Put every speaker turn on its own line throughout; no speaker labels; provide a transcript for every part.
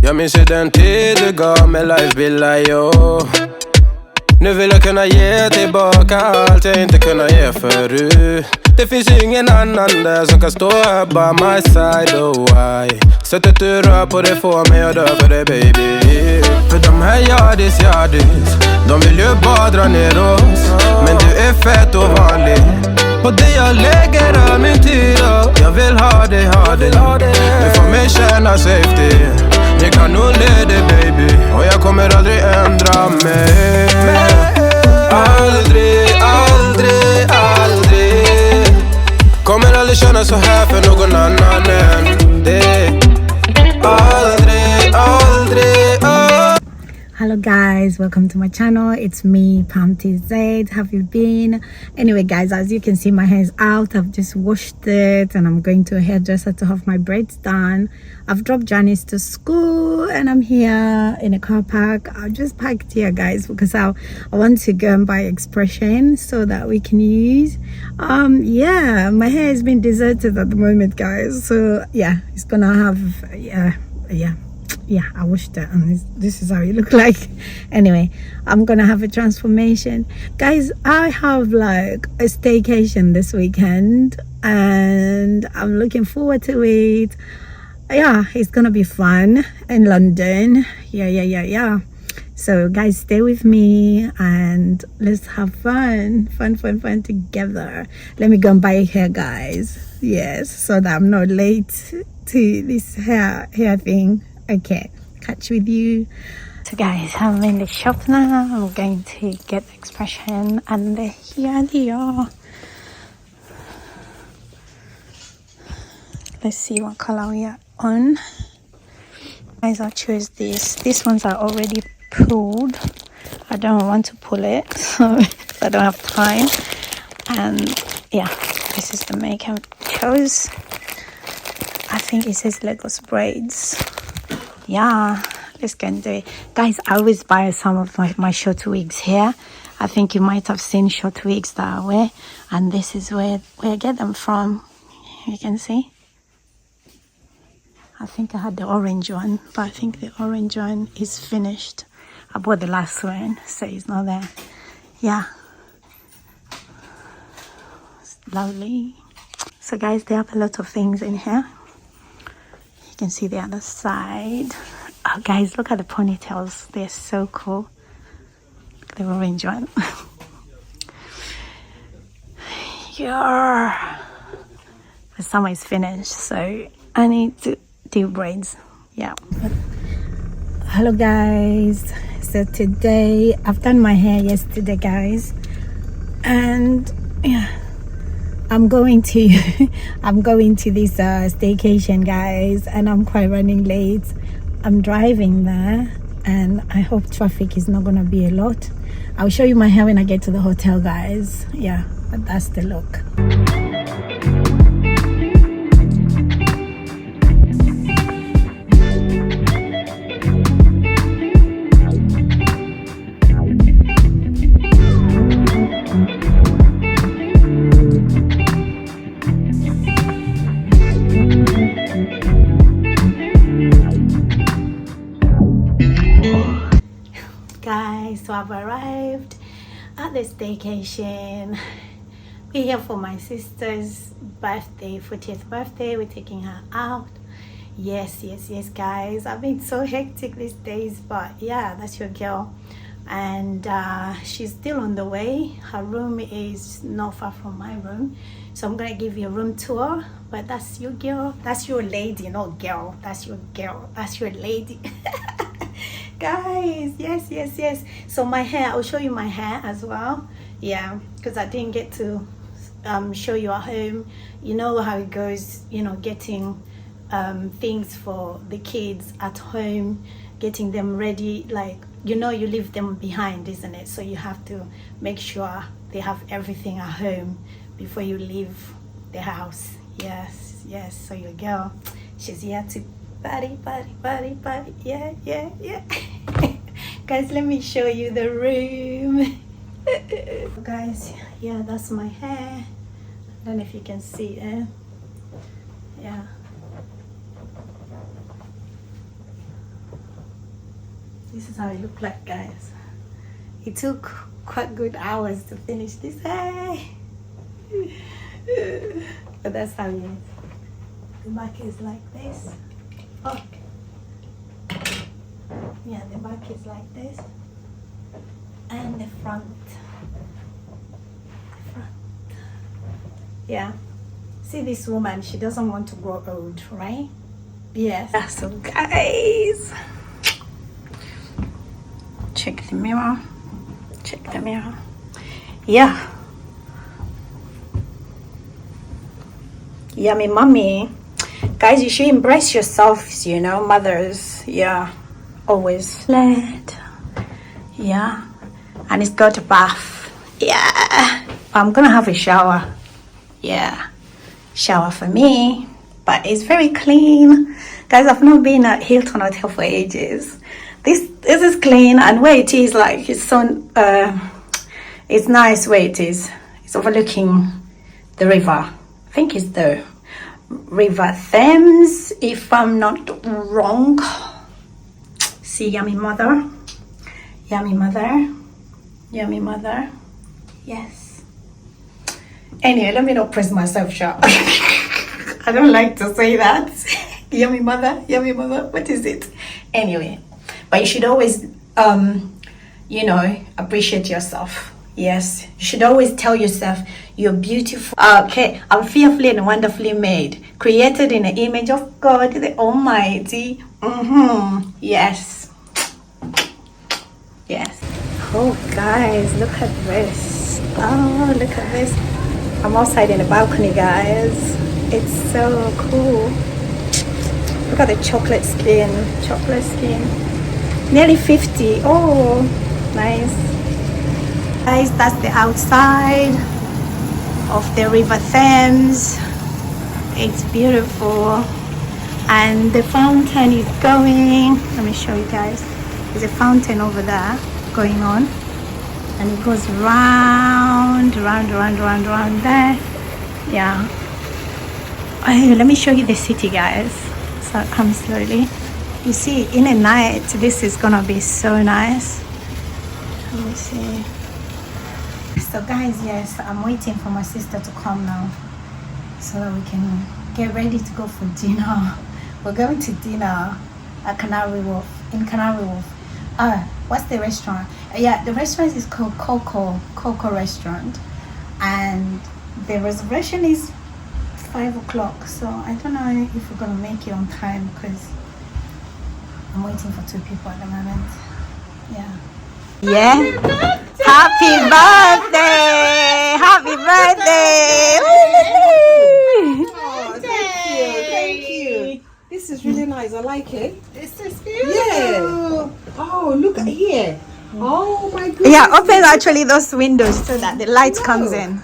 Jag minns ju den tid du gav mig life billar, yo. Nu vill jag kunna ge tillbaka allt jag inte kunnat ge förut. Det finns ju ingen annan där som kan stå här by my side, oh why. Sättet du rör på det får mig att dö för det, baby. För de här yardis, de vill ju bara dra ner oss. Men du är fett och vanlig. Och det jag lägger av min tid, jag vill ha dig. Du får mig känna safety. Jag kan nog leda, baby. Och jag kommer aldrig ändra mig. Aldrig kommer aldrig känna så här för någon annan än det. Aldrig
Hello guys, welcome to my channel. It's me, Pam TZ. Have you been? Anyway guys, as you can see, my hair is out. I've just washed it and I'm going to a hairdresser to have my braids done. I've dropped Janice to school and I'm here in a car park. I just parked here guys because I want to go and buy expression so that we can use. Yeah, my hair has been deserted at the moment guys, so yeah, it's gonna have yeah, I washed it and this is how it look like. Anyway, I'm gonna have a transformation guys. I have like a staycation this weekend and I'm looking forward to it. Yeah, it's gonna be fun in London. Yeah. So guys, stay with me and let's have fun together. Let me go and buy hair guys. Yes, so that I'm not late to this hair thing. Okay, catch with you. So guys, I'm in the shop now. I'm going to get expression and here they are. Let's see what color we are on. Guys, I'll choose this. These ones are already pulled. I don't want to pull it, so I don't have time. And yeah, this is the makeup I chose. I think it says Lagos braids. Yeah, let's go and do it guys. I always buy some of my short wigs here. I think you might have seen short wigs that I wear, and this is where I get them from. You can see I think I had the orange one, but I think the orange one is finished. I bought the last one, so it's not there. Yeah, it's lovely. So guys, they have a lot of things in here. You can see the other side. Oh guys, look at the ponytails. They're so cool. The orange one. Yeah. The summer is finished, so I need to do braids. Yeah. Hello guys. So today I've done my hair yesterday guys, and yeah, I'm going to this staycation guys, and I'm quite running late. I'm driving there and I hope traffic is not gonna be a lot. I'll show you my hair when I get to the hotel guys. Yeah, but that's the look. So I've arrived at the staycation. We're here for my sister's birthday, 40th birthday. We're taking her out. Yes guys, I've been so hectic these days, but yeah, that's your girl. And she's still on the way. Her room is not far from my room, so I'm gonna give you a room tour. But that's your girl, that's your lady, not girl, that's your girl, that's your lady. Guys, yes. So my hair, I'll show you my hair as well. Yeah, because I didn't get to show you at home. You know how it goes, you know, getting things for the kids at home, getting them ready. Like, you know, you leave them behind, isn't it? So you have to make sure they have everything at home before you leave the house. Yes. So your girl, she's here to party. Yeah. Guys, let me show you the room. Guys, yeah, that's my hair. I don't know if you can see it. Yeah, This is how it looked like, guys. It took quite good hours to finish this. Hey. But that's how it is. The back is like this. Oh. Yeah, the back is like this. And the front. Yeah. See this woman, she doesn't want to grow old, right? Yes. So guys, check the mirror. Check the mirror. Yeah. Yummy mommy. Guys, you should embrace yourselves, you know, mothers. Yeah. Always. Yeah. And it's got a bath. Yeah. I'm gonna have a shower. Yeah. Shower for me. But it's very clean. Guys, I've not been at Hilton Hotel for ages. This is clean, and where it is, like, it's so it's nice where it is. It's overlooking the river. I think it's the River Thames, if I'm not wrong. See, yummy mother. Yummy mother. Yummy mother. Yes. Anyway, let me not press myself sharp. I don't like to say that. Yummy mother, yummy mother. What is it? Anyway, but you should always, you know, appreciate yourself. Yes, you should always tell yourself you're beautiful. Okay, I'm fearfully and wonderfully made, created in the image of God, the Almighty. Yes. Yes. Oh, guys, look at this. Oh, look at this. I'm outside in the balcony, guys. It's so cool. Look at the chocolate skin. Chocolate skin. Nearly 50. Oh, nice. Guys, that's the outside of the River Thames. It's beautiful. And the fountain is going. Let me show you guys. There's a fountain over there going on. And it goes round there. Yeah. Oh, let me show you the city, guys. So come slowly. You see, in a night, this is gonna be so nice. Let me see. So guys, yes, I'm waiting for my sister to come now so that we can get ready to go for dinner. We're going to dinner at Canary Wharf, in Canary Wharf. What's the restaurant? Yeah, the restaurant is called Coco Restaurant, and the reservation is 5 o'clock. So I don't know if we're gonna make it on time because I'm waiting for 2 people at the moment. Yeah. Happy birthday! Happy birthday!
Oh, thank you. This is really nice. I like it.
This is beautiful.
Yeah. Oh, look at here. Oh my goodness.
Yeah, open actually those windows so that the light comes in.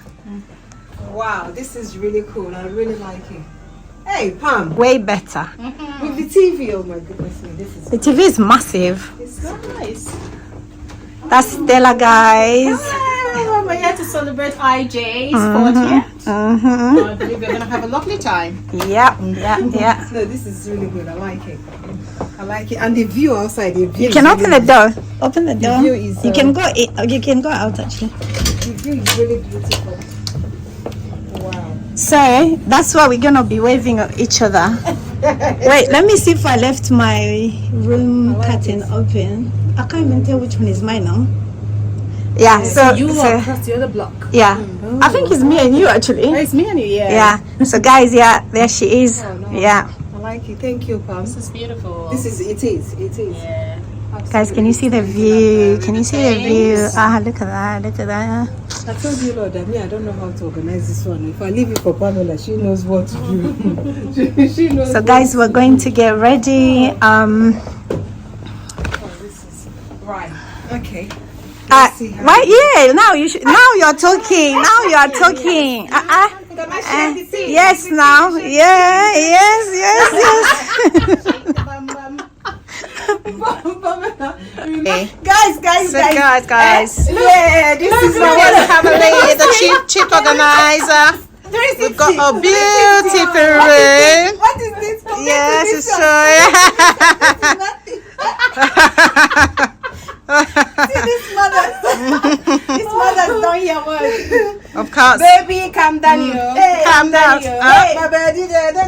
Wow, this is really cool. I really like it. Hey, Pam.
Way better.
With the TV, oh my goodness me, this is.
The TV is massive.
It's so nice.
That's Stella, guys.
We're here to celebrate IJ's 40th. I believe we're going to have a lovely time.
Yeah.
No, this is really good. I like it. I like it. And the view outside, the view
You can
is
open
really
the door. Open the door.
view is,
You can go in, you can go out actually.
The view is really beautiful. Wow.
So that's why we're gonna be waving at each other. Wait, let me see if I left my room curtain open. I can't even tell which one is mine now. Yeah, so
You are across the other block.
yeah, I think it's me and you actually.
Oh, it's me and you, yeah.
Yeah. So guys, yeah, there she is.
Oh, no.
Yeah.
I like it. Thank you, Pam.
This is beautiful.
It is.
Yeah.
Guys, can you see the view? Can you see the view? Ah, look at that! Look at that!
I told you, Lord, that me, I don't know how to organize this one. If I leave it for Pamela, she knows what to do. she knows.
So guys, we're going to get ready.
Oh, this is right. Okay.
Right? Yeah. Now you should. Now you're talking. Now you are talking. Yes. Now. Yeah. Yes.
Guys.
Yeah. This is
Our family, the chief organizer. We've got a beautiful room.
What is this?
Yes, it's so.
house.
Baby, calm down, yo. Hey,
Calm down.
yo.
Oh.
Hey, my baby, hey, oh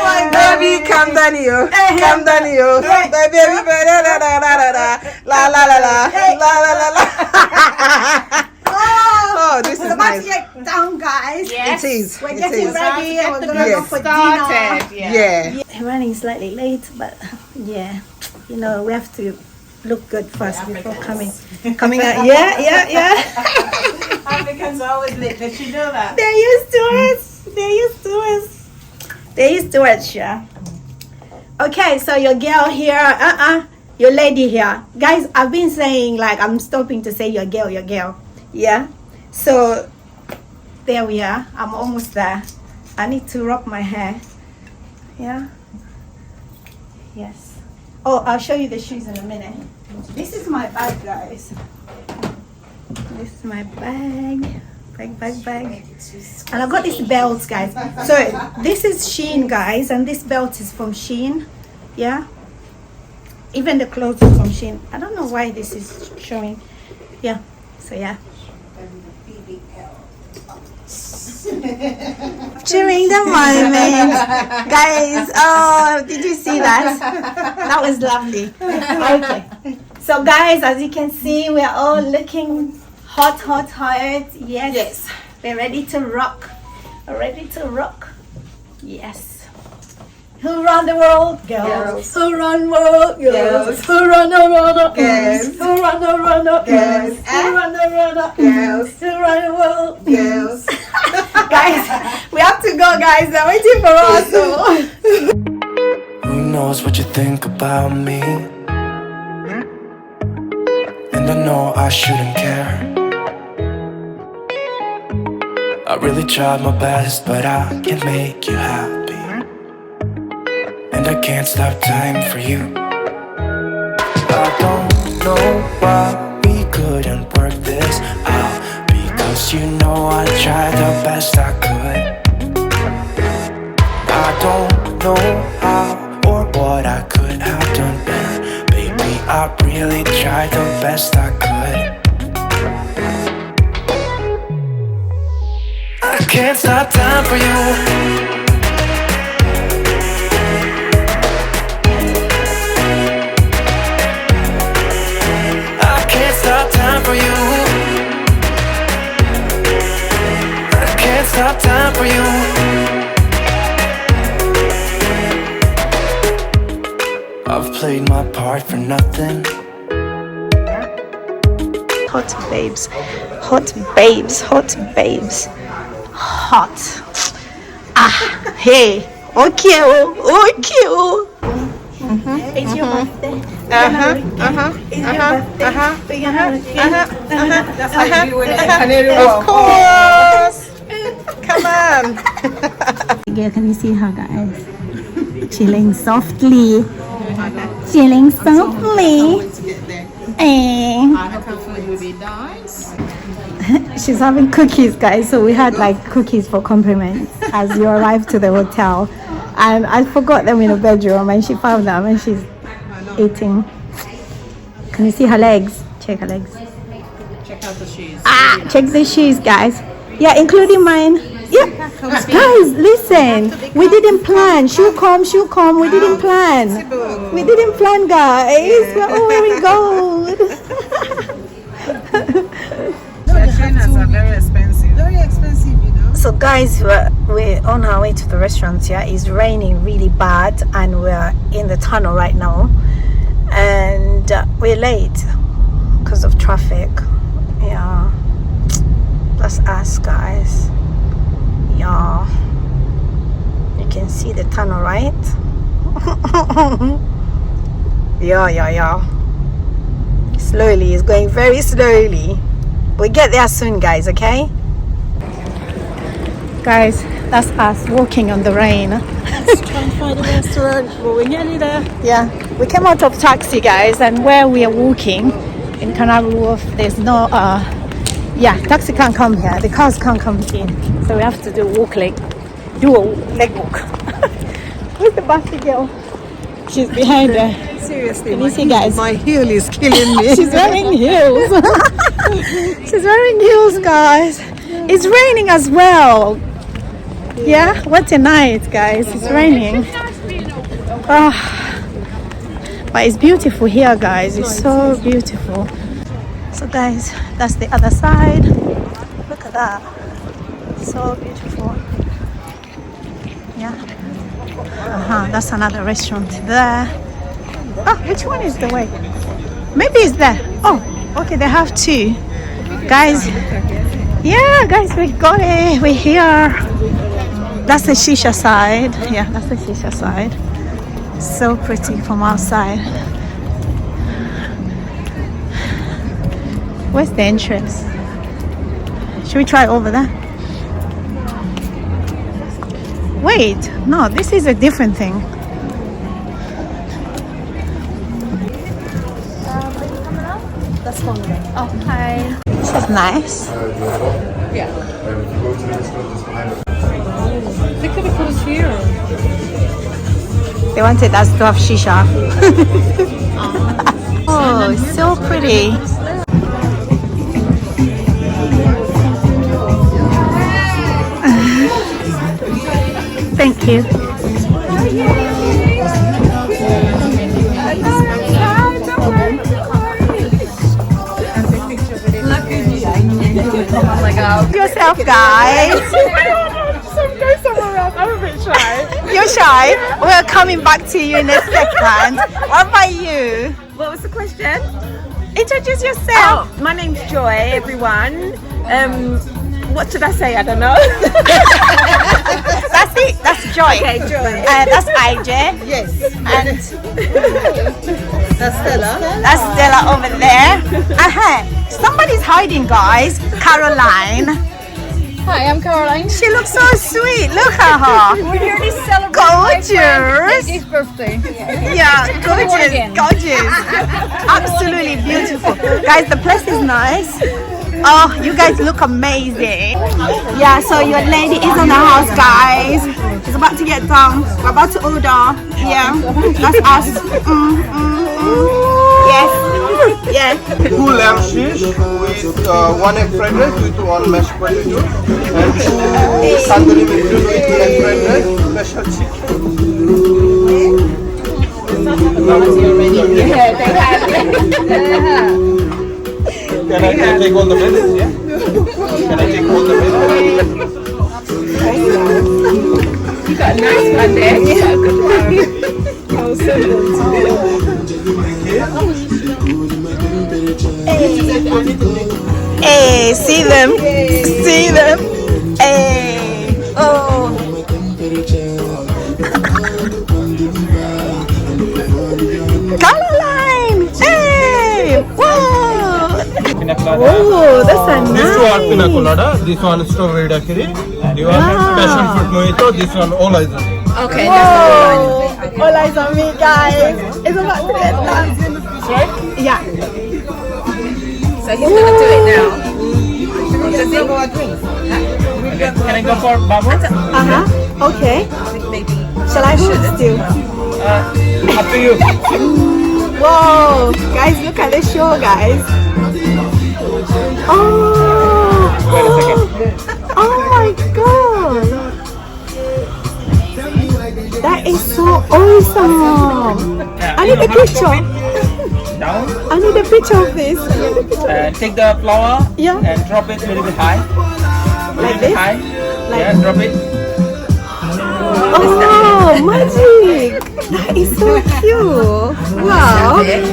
my God.
Baby, calm down, yo. Calm down, yo. Baby, la la la la la la la la la. Oh, this is
About
nice.
to get down, guys.
It is.
We're
It
getting
is.
ready and we're gonna go
Yes.
for dinner.
Yeah.
We're running slightly late, but yeah, you know, we have to look good first before coming out. Yeah.
Africans are always late. Did you know that?
They're used to us. They're used to us, yeah. Okay, so your girl here, your lady here. Guys, I've been saying, like, I'm stopping to say your girl. Yeah. So there we are. I'm almost there. I need to rock my hair. Yeah. Yes. Oh, I'll show you the shoes in a minute. This is my bag, guys. This is my bag. Bag. And I got these belts, guys. So this is Shein, guys, and this belt is from Shein. Yeah. Even the clothes is from Shein. I don't know why this is showing. Yeah. So yeah. During the moment, guys. Oh, did you see that? That was lovely. Okay. So guys, as you can see, we are all looking hot. Yes. We're ready to rock. Yes. Who run the world? Girls. Who run world? Girls. Who run the world?
Girls.
Who run the world?
Girls.
Who run the world?
Girls.
Who run the world?
Girls.
Guys, we have to go, guys. They're waiting for us.
Who knows what you think about me? And I know I shouldn't care. I really tried my best, but I can't make you happy. And I can't stop time for you. I don't know why we couldn't work this out, because you know I tried the best I could. I don't know how or what I could have done better. Baby, I really tried the best I could. I can't stop time for you. Stop time for you. I can't stop time for you. I've played my part for nothing.
Hot babes. Hot. Hey. Okay. It's your birthday.
That's how you do it in Canary
Of
Wharf.
course. Come on.
Girl, can you see her, guys? Chilling softly. She's having cookies, guys. So we had like cookies for compliments as you arrived to the hotel. And I forgot them in the bedroom and she found them and she's eating. Can you see her legs? Check her legs.
Check out the shoes.
Check the shoes, guys. Yeah, including mine. Yeah. Guys, listen. We didn't plan. She'll come. We didn't plan. Guys. We're all wearing gold.
The trainers are very expensive. Very expensive, you know.
So guys, we're on our way to the restaurant. Yeah, it's raining really bad and we're in the tunnel right now, and we're late because of traffic. Yeah, that's us, guys. Yeah, you can see the tunnel, right? Yeah. Slowly, it's going very slowly. We'll get there soon, guys, okay? Guys, that's us walking on the rain.
Let's try and find a restaurant. Well, we're nearly there.
Yeah, we came out of taxi, guys, and where we are walking in Canary Wharf, there's no taxi can't come here, the cars can't come in, so we have to do a leg walk. Where's the Basket girl? She's behind her.
seriously.
Can you see, guys?
My heel is killing me.
She's wearing heels. She's wearing heels, guys. It's raining as well. Yeah, what a night, guys. It's raining. Oh, but it's beautiful here, guys. It's so beautiful. So guys, that's the other side. Look at that. So beautiful. Yeah. That's another restaurant there. Oh, which one is the way? Maybe it's there. Oh, okay, they have two. Guys, yeah, guys, we got it. We're here. That's the shisha side. Yeah, that's the shisha side. So pretty from outside. Where's the entrance? Should we try over there? Wait, no, this is a different thing.
That's fun.
Oh, hi. This is nice.
Yeah. They could have put us here.
They wanted us to have shisha. Oh, it's so pretty. Thank you. Yourself, guys.
Go somewhere else. I'm a bit shy.
You're shy. We're coming back to you in a second. What about you?
What was the question?
Introduce yourself.
Oh, my name's Joy, everyone. What should I say? I don't know.
That's it. That's Joy.
Okay, Joy.
That's IJ.
Yes.
And
That's Stella.
that's Stella over there. Somebody's hiding, guys. Caroline.
Hi, I'm Caroline.
She looks so sweet. Look at her.
We're here to celebrate my
Gorgeous.
friend's birthday.
Yeah, gorgeous.
again.
Gorgeous. Absolutely beautiful. Guys, the place is nice. Oh, you guys look amazing. Yeah, so your lady is in the house, guys. She's about to get down. We're about to order. Yeah, that's us. Yes. Yes.
2 lamb shish with 1 egg fried rice with 1 mashed potato and 2 tandoori manchurian with egg fried rice, special chicken. Can I take all the minutes? Yeah. Can I take all the minutes?
You got a nice one there. Yeah, good
Hey, see them. See them. Hey. Oh. Caroline. Hey. Whoa. Oh, that's a
These
nice.
2 are pina colada. This one is strawberry daiquiri. You want passion fruit mojito. This one all eyes on me.
Okay,
Whoa. All eyes on me, guys. It's about to get done. Yeah.
so he's gonna do it now.
Can I go for bubble?
Okay.
Maybe.
Shall I hold still?
Up to you.
Whoa, guys, look at the show, guys. Oh,
Wait a second.
oh my god, that is so awesome. I need a picture.
Down.
I need a picture of this.
Take the flour
Yeah.
and drop it a little bit high.
Like this?
High.
Like-
Yeah, drop it.
Oh, magic! That is so cute. Wow. That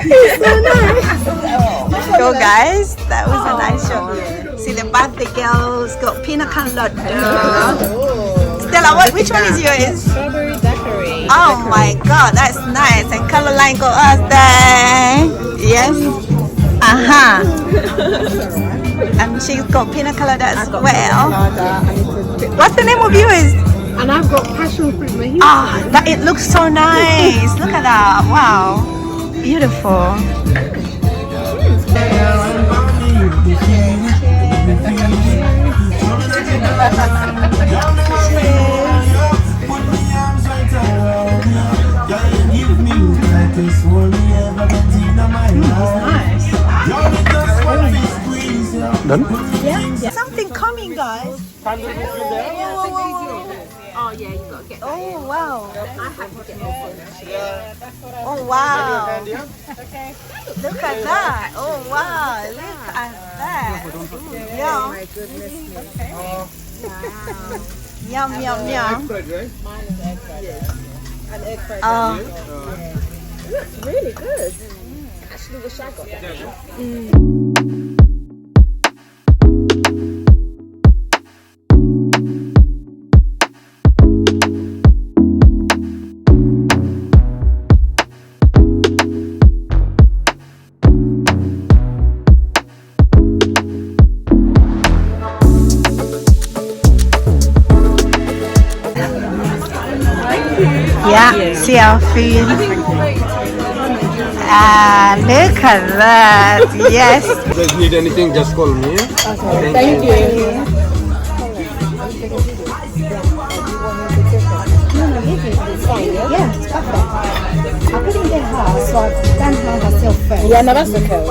is so nice. So guys, that was a nice show. See the birthday girls got pina colada. Stella, which one is yours?
Strawberry daiquiri.
Oh my god, that's nice. And Caroline got us there. Yes. And she's got pina colada as well. What's the name of yours?
And I've got passion fruit mojito.
Ah, that it looks so nice. Look at that. Wow. Beautiful.
Give me
Done?
Something coming, guys.
Oh yeah, you got to get.
Oh wow.
I have to get this one actually.
Oh wow. Look at that. Oh wow. Look at that. Yum.
My goodness me.
Yum, yum, yum.
Fried rice.
An egg fried
Oh,
It's really good. Actually, wish I got that.
yeah. See our food. Ah, look at that. Yes.
If you guys need anything, just call me.
Thank you. Yeah, it's perfect. I couldn't get her, so I done her herself first. Yeah, no, that's okay.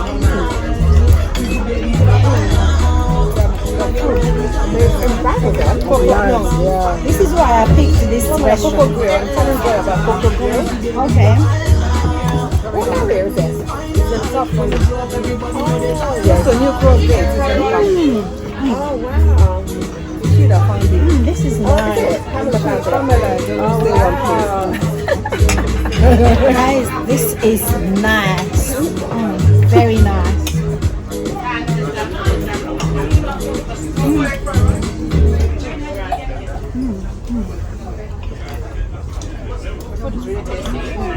Yeah. This is why I picked this restaurant. Coco Grill. I'm telling you about Coco Grill. Okay. What area is this? It's the top one. Oh, yes. So New Grove Gate. Oh, wow. You should have found it. This is nice. Guys, this is nice. Very nice.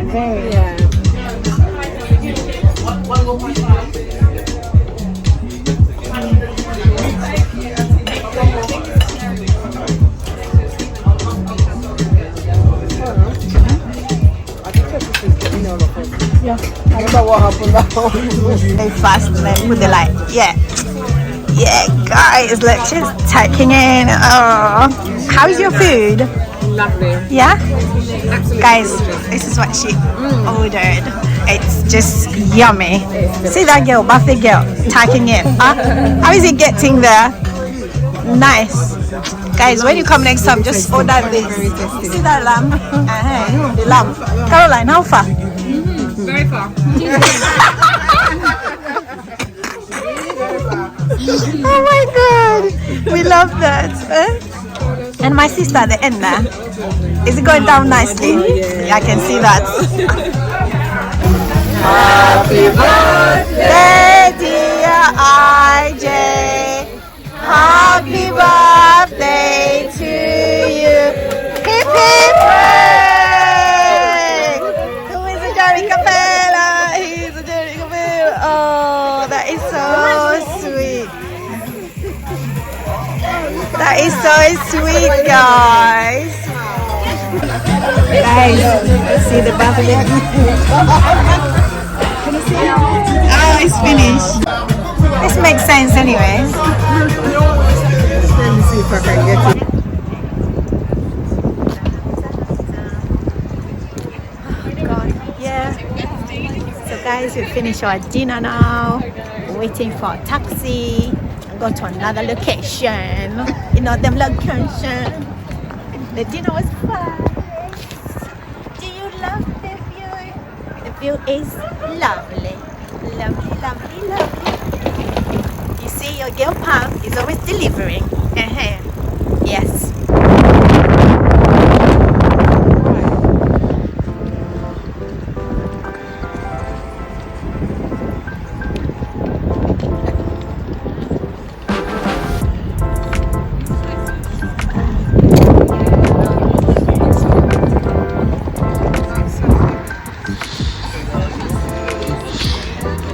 Very. Yeah. I don't know what happened now.
They fast and then put the light. Yeah. Yeah, guys, let's just taking in. Oh, how is your food?
Lovely.
Yeah? Guys, this is what she ordered. It's just yummy. See that girl, buffet girl, taking it. How is it getting there? Nice. Guys, when you come next time, just order this. See that lamb? The lamb. Caroline, how far?
Very far.
Oh my god, we love that. And my sister at the end there, is it going down nicely? Yeah, I can see that. Happy birthday, dear IJ. Happy birthday to you. Hip hip hooray! Who is a Jerry Capella? He's a Jerry Capella. Oh, that is so sweet. That is so sweet, guys. Guys, see the buffet? Oh, it's finished. This makes sense anyway.
Let me see if I can get it.
God, yeah. So guys, we finished our dinner now. Waiting for a taxi and go to another location. You know them location. The dinner was fun. Do you love the view? The view is lovely. Lovely, lovely, lovely. You see, your girl Pam is always delivering. Yes.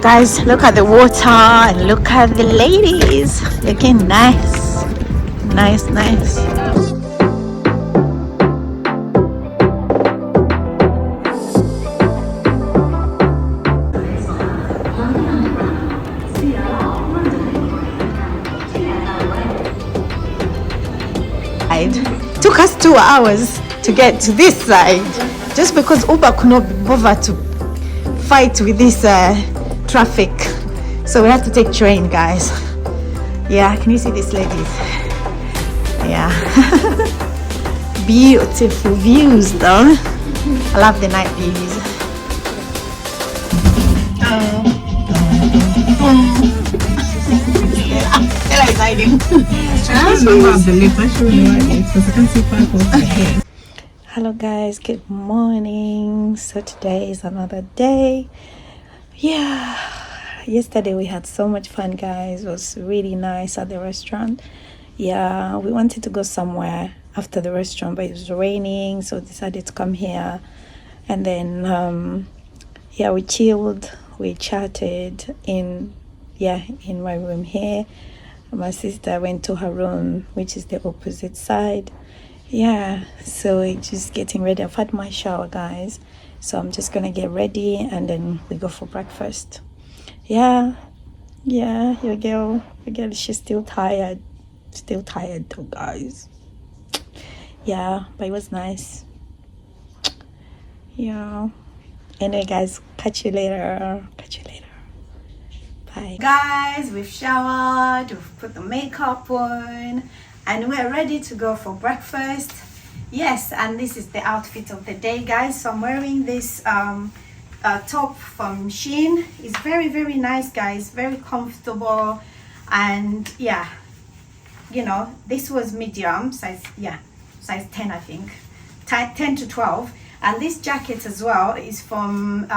Guys, look at the water and look at the ladies looking nice. Nice, nice. It took us 2 hours to get to this side just because Uber could not be bothered to fight with this traffic, so we have to take train, guys. Yeah, can you see these ladies? Yeah. Beautiful views though. I love the night views. Ella is hiding. Hello guys, good morning. So today is another day. Yeah, yesterday we had so much fun, guys. It was really nice at the restaurant. Yeah, we wanted to go somewhere after the restaurant, but it was raining, so decided to come here. And then yeah, we chilled, we chatted in my room here. My sister went to her room, which is the opposite side. Yeah, so we're just getting ready. I've had my shower, guys, so I'm just gonna get ready and then we go for breakfast. Yeah, your girl, she's still tired though, guys. Yeah, but it was nice. Yeah, anyway guys, catch you later. Bye guys. We've showered, we've put the makeup on, and we're ready to go for breakfast. Yes, and this is the outfit of the day, guys. So I'm wearing this top from Shein. It's very, very nice, guys, very comfortable. And yeah, you know, this was medium size, size 10, I think, 10 to 12. And this jacket as well is from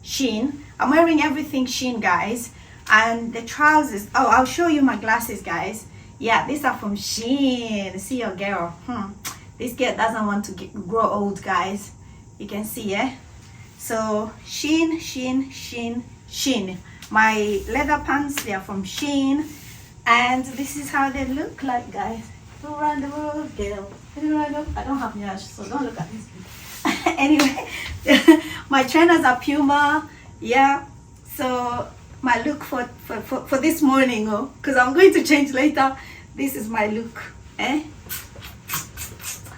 Shein. I'm wearing everything Shein, guys. And the trousers, oh, I'll show you my glasses, guys. Yeah, these are from Shein. See your girl. This girl doesn't want to grow old, guys. You can see, yeah. So Shein. My leather pants, they are from Shein. And this is how they look like, guys. Go around the world, girl. I don't have nails, so don't look at this. Anyway, my trainers are Puma. Yeah, so my look for this morning, because I'm going to change later. This is my look.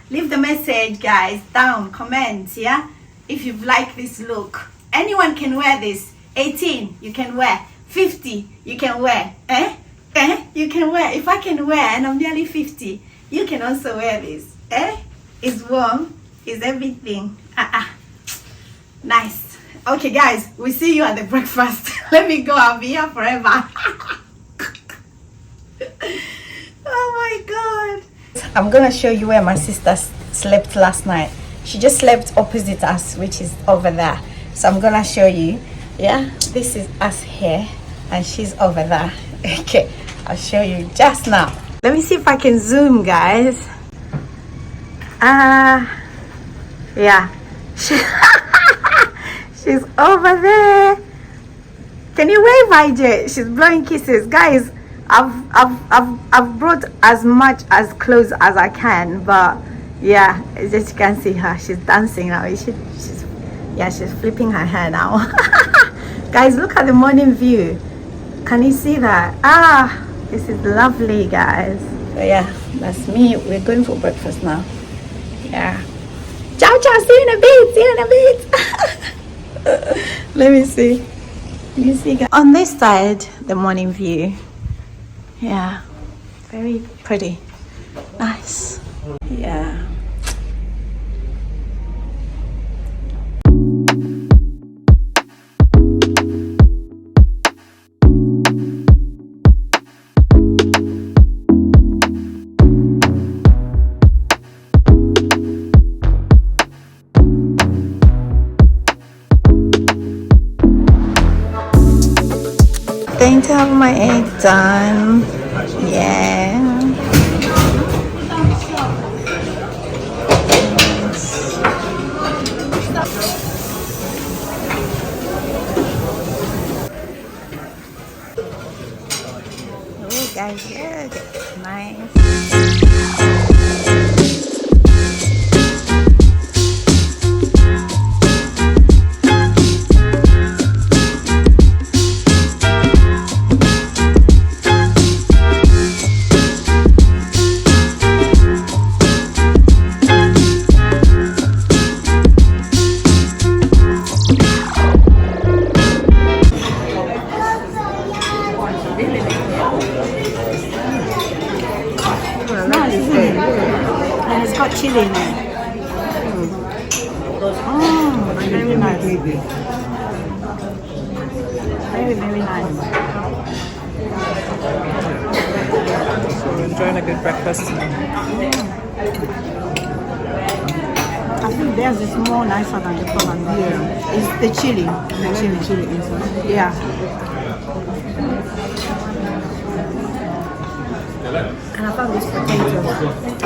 Leave the message, guys, down, comment, yeah, if you like this look. Anyone can wear this. 18 you can wear, 50 you can wear, you can wear. If I can wear and I'm nearly 50, you can also wear this. It's warm, it's everything. Nice. Okay guys, we'll see you at the breakfast. Let me go, I'll be here forever. Oh my god. I'm gonna show you where my sister slept last night. She just slept opposite us, which is over there. So I'm gonna show you. Yeah, this is us here and she's over there. Okay, I'll show you just now. Let me see if I can zoom, guys. Yeah, she's over there. Can you wave, IJ? She's blowing kisses, guys. I've brought as much as clothes as I can, but yeah, as you can see her, she's dancing now. She's flipping her hair now. Guys, look at the morning view. Can you see that? This is lovely, guys. So yeah, that's me. We're going for breakfast now. Yeah. Ciao, see you in a bit. Let me see. You see, guys, on this side, the morning view. Yeah, very pretty, nice. Yeah. Going to have my egg done. Yeah. Oh, guys, look. Nice. hot chili in it. Very nice. Very, very nice.
So we're enjoying a good breakfast.
I think theirs is more nicer than the common one.
Yeah.
It's the chili.
Chili inside.
Yeah. And I found this potato.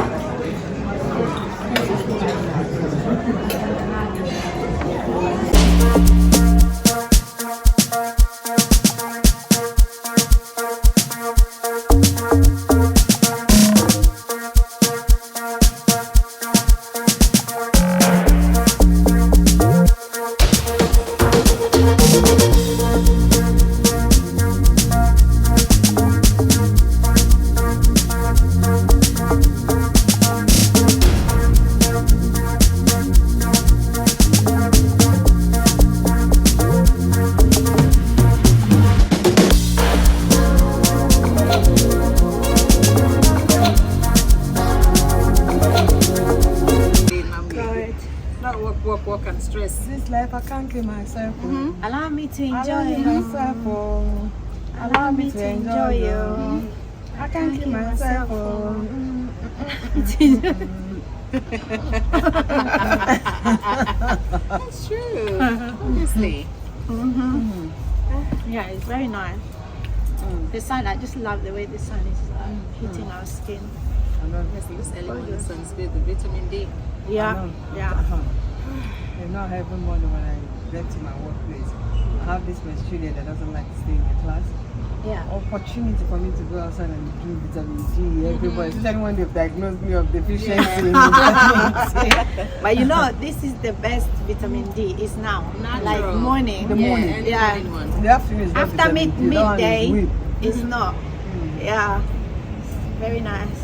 Work and stress. This life I can't kill myself.
Allow me to enjoy
Allow
you.
myself.
Allow me to enjoy you.
I can't kill myself.
That's true. Honestly.
Yeah, it's very nice. The sun, I just love the way the sun is hitting our skin.
Honestly, this early morning sun's good. The vitamin D.
Yeah, yeah.
And now every morning when I get to my workplace, I have this student that doesn't like to stay in the class.
Yeah.
Opportunity for me to go outside and do vitamin D. Everybody, especially when they've diagnosed me of deficiency in vitamin D.
But you know, this is the best vitamin D. It's now, like morning.
The morning.
Yeah.
The afternoon is not
After
vitamin D. The one is
midday,
weak.
it's not. Yeah. It's very nice.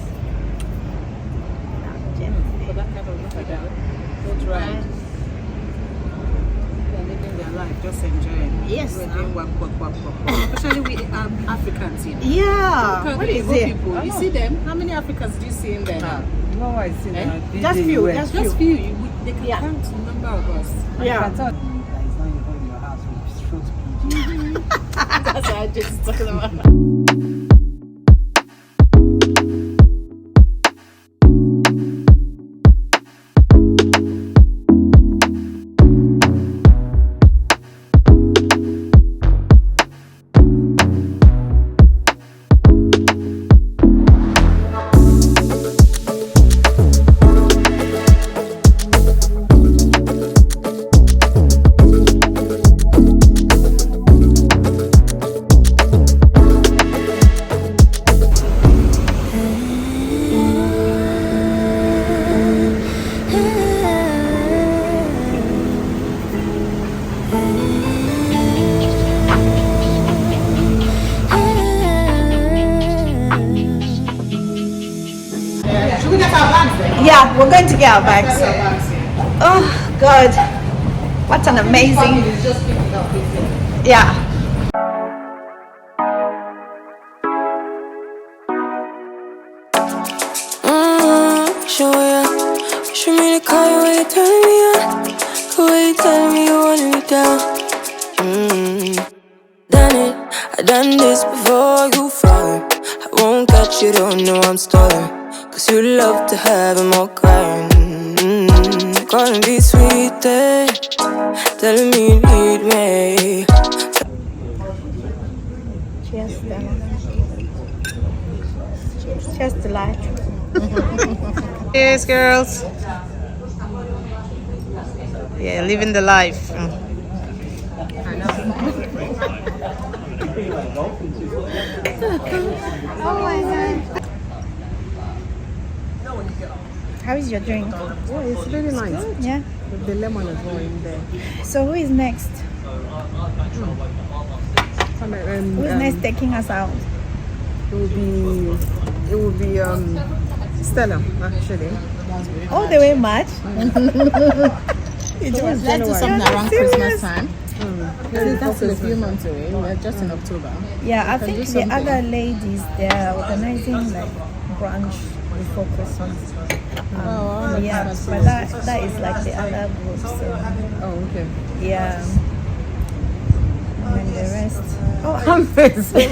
For that kind of water, don't ride. They're living their life, just enjoying.
Yes.
We're doing work. Especially we Africans, you know.
Yeah. What is it?
People, you see them? How many Africans do you see in there?
You know what I see now?
Just few,
US.
Just few. They can count the number of us.
You
Yeah.
can tell that it's not even in your house with throat bleeding.
That's what I just talking about.
Yeah, we're going to get our bags. Oh God, what an amazing. Yeah.
Show ya. Show me the car where you turn me on. The way you tell me you want me down. Done it, I done this before you fall. I won't catch you, don't know I'm stalling. Cause you love to have them all crying. Calling me sweet, telling me you need me.
Cheers, Stella. Cheers to life.
Cheers, girls. Yeah, living the life.
Oh my God. How is your drink?
Oh, it's really nice.
Yeah.
With the lemon as well in there.
So who is next? Who is next taking us out?
It will be Stella actually.
All the way much?
Let's do something around Christmas time. That's still a few months away. We're just in October.
Yeah, I think the other ladies, they're organizing like brunch before Christmas. Yeah,
that's
but that is like the other group. So
Oh, okay.
yeah, and then the rest. Oh,
I'm busy.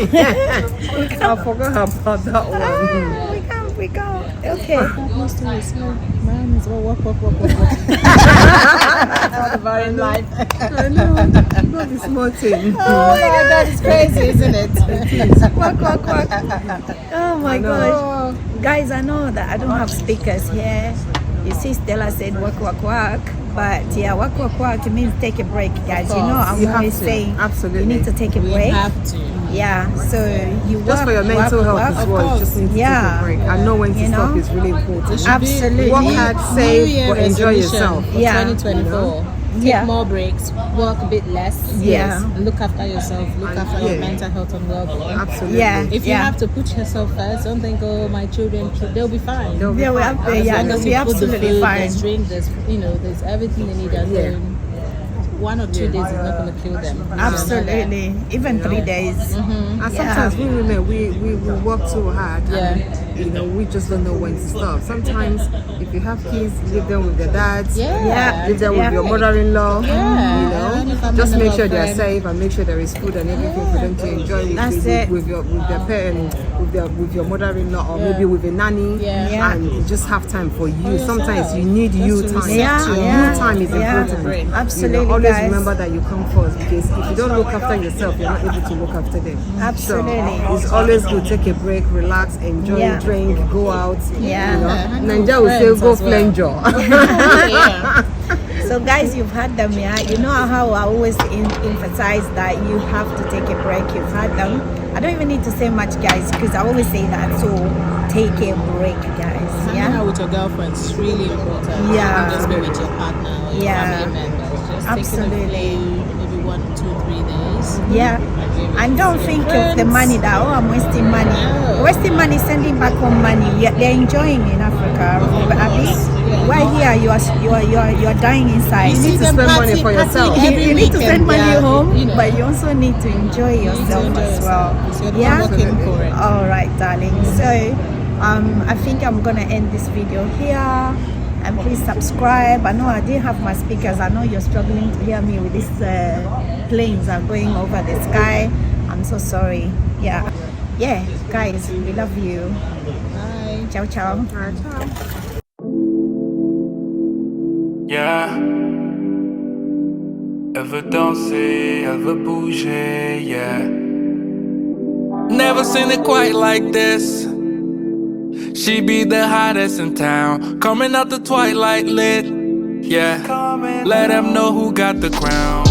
I forgot about that one.
we go. Okay.
Mine is all walk. All the very life. I know. Not the small thing.
Oh my God.
That is crazy, isn't it?
Quack. Oh my gosh. Guys, I know that I don't have speakers here. You see, Stella said quack. But yeah, quack means take a break, guys. You know, I'm always saying
absolutely
you need to take a break.
We have to.
Yeah, so you work.
Just for your mental health as well. You just need to take a break. I know when to stop is really important.
Absolutely.
Work hard, save, but enjoy yourself.
For 2024. Take more breaks, work a bit less.
Yeah.
And look after yourself, look after your mental health and well-being.
Absolutely.
Yeah.
If you have to put yourself first, don't think, oh, my children, they'll be fine.
They'll be
Absolutely
absolutely fine.
There's drink, there's everything they need at home. 1 or 2 days is not going to kill them.
Absolutely. Even 3 days.
And sometimes we women, we work so hard. And, we just don't know when to stop. Sometimes if you have kids, leave them with their dads. Leave them with your mother-in-law. Just make sure they're safe and make sure there is food and everything for them to enjoy with their parents, with your mother-in-law, or maybe with a nanny. And you just have time for you. Sometimes you need you time. You time is important.
Absolutely.
Always remember that you come first, because if you don't look after yourself, you're not able to look after them.
Absolutely.
So it's always good. Take a break, relax, enjoy, drink, go out. Ninja will say go flenjo.
So guys, you've had them, you know how I always emphasize that you have to take a break. You've had them. I don't even need to say much, guys, because I always say that. So take a break, guys.
Hanging out with your girlfriend is really important.
Yeah.
Just be with your partner or your family members. Just
absolutely.
Maybe 1, 2, 3 days.
And don't think of the money that I'm wasting money. Wasting money, sending back home money. They're enjoying in Africa, Abby. Why here you are dying inside.
You need to spend money for yourself.
You need to send money home, but you also need to enjoy yourself as well.
Working for it.
All right, darling. So I think I'm gonna end this video here. And please subscribe. I know I didn't have my speakers. I know you're struggling to hear me with these planes are going over the sky. I'm so sorry. Yeah, guys, we love you.
Bye.
Ciao.
Ciao.
Yeah. Elle veut danser, elle veut bouger, yeah. Never seen it quite like this. She be the hottest in town, coming out the twilight lit, yeah. Let them know who got the crown.